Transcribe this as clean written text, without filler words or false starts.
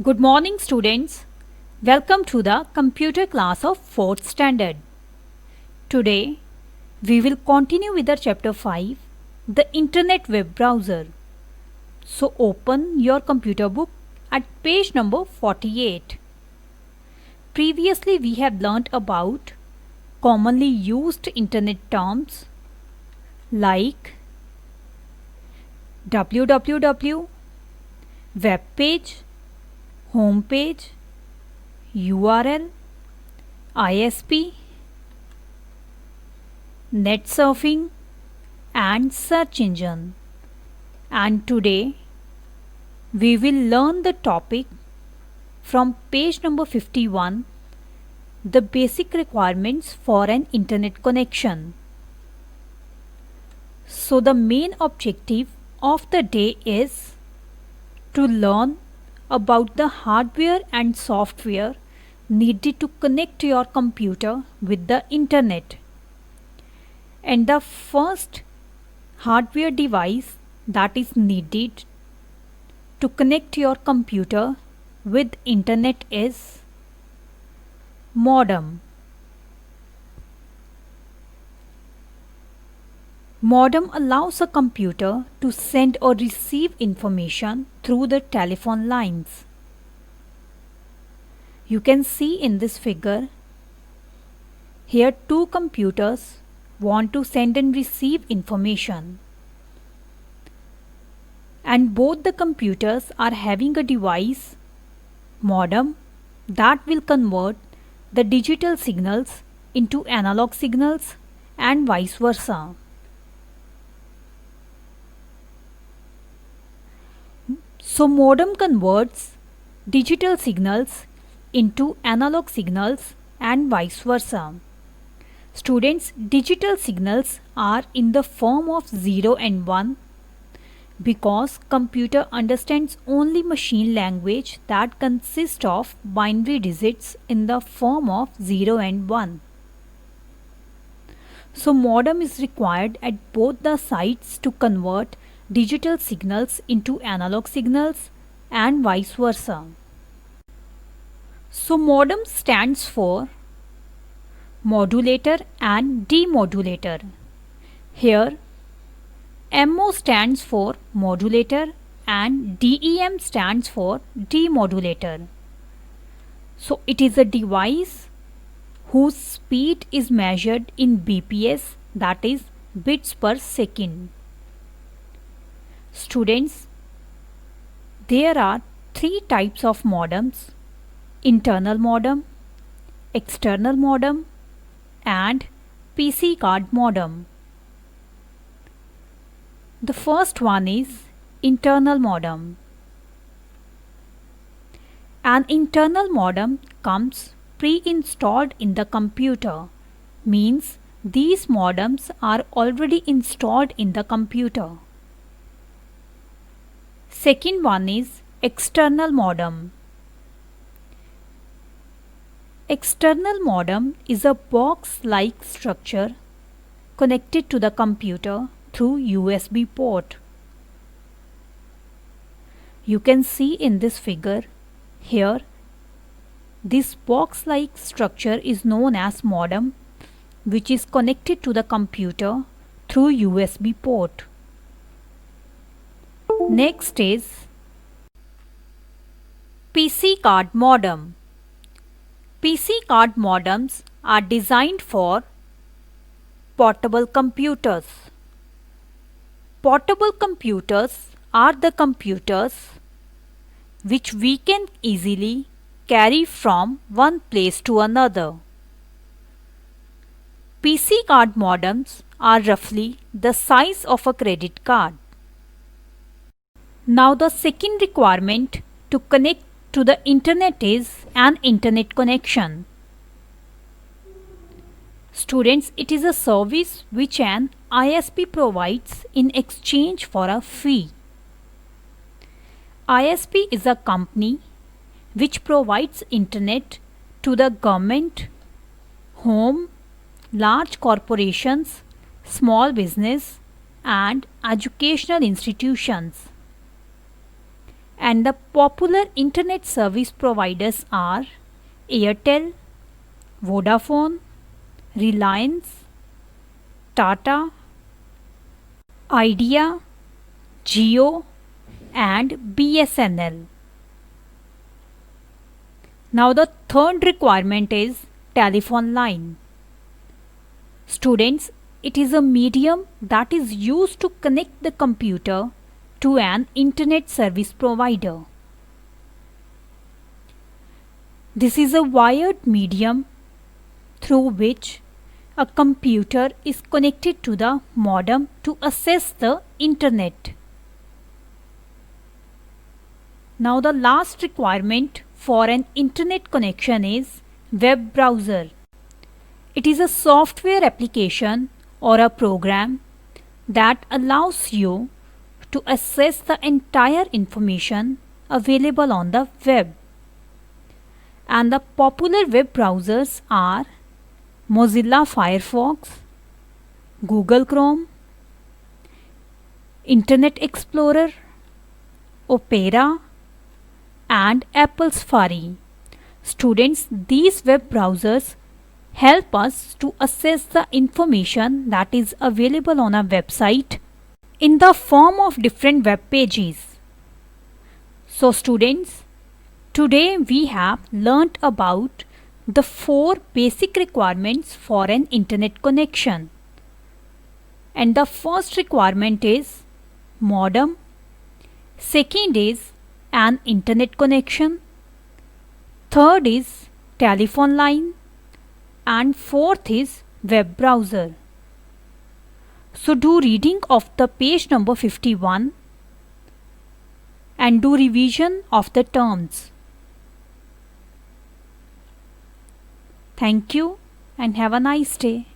Good morning, students. Welcome to the computer class of 4th standard. Today, we will continue with the chapter 5, the Internet Web Browser. So, open your computer book at page number 48. Previously, we have learnt about commonly used Internet terms like www, web page, home page, URL, ISP, net surfing and search engine. And today we will learn the topic from page number 51, the basic requirements for an internet connection. So the main objective of the day is to learn about the hardware and software needed to connect your computer with the internet. And the first hardware device that is needed to connect your computer with internet is modem. Modem allows a computer to send or receive information through the telephone lines. You can see in this figure, here two computers want to send and receive information. And both the computers are having a device, modem, that will convert the digital signals into analog signals and vice versa. So modem converts digital signals into analog signals and vice versa. Students, digital signals are in the form of 0 and 1 because computer understands only machine language that consists of binary digits in the form of 0 and 1. So modem is required at both the sides to convert digital signals into analog signals and vice versa. So modem stands for modulator and demodulator. Here MO stands for modulator and DEM stands for demodulator. So it is a device whose speed is measured in BPS, that is bits per second. Students, there are three types of modems: internal modem, external modem and PC card modem. The first one is internal modem. An internal modem comes pre-installed in the computer, means these modems are already installed in the computer. Second one is external modem. External modem is a box-like structure connected to the computer through USB port. You can see in this figure, here this box-like structure is known as modem, which is connected to the computer through USB port. Next is PC card modem. PC card modems are designed for portable computers. Portable computers are the computers which we can easily carry from one place to another. PC card modems are roughly the size of a credit card. Now the second requirement to connect to the internet is an internet connection. Students, it is a service which an ISP provides in exchange for a fee. ISP is a company which provides internet to the government, home, large corporations, small business and educational institutions. And the popular internet service providers are Airtel, Vodafone, Reliance, Tata, Idea, Jio and BSNL. Now the third requirement is telephone line. Students, it is a medium that is used to connect the computer to an internet service provider. This is a wired medium through which a computer is connected to the modem to access the internet. Now the last requirement for an internet connection is web browser. It is a software application or a program that allows you to access the entire information available on the web. And the popular web browsers are Mozilla Firefox, Google Chrome, Internet Explorer, Opera and Apple Safari. Students, these web browsers help us to access the information that is available on a website in the form of different web pages. So students, today we have learnt about the 4 basic requirements for an internet connection. And the first requirement is modem, second is an internet connection, third is telephone line and fourth is web browser. So do reading of the page number 51 and do revision of the terms. Thank you and have a nice day.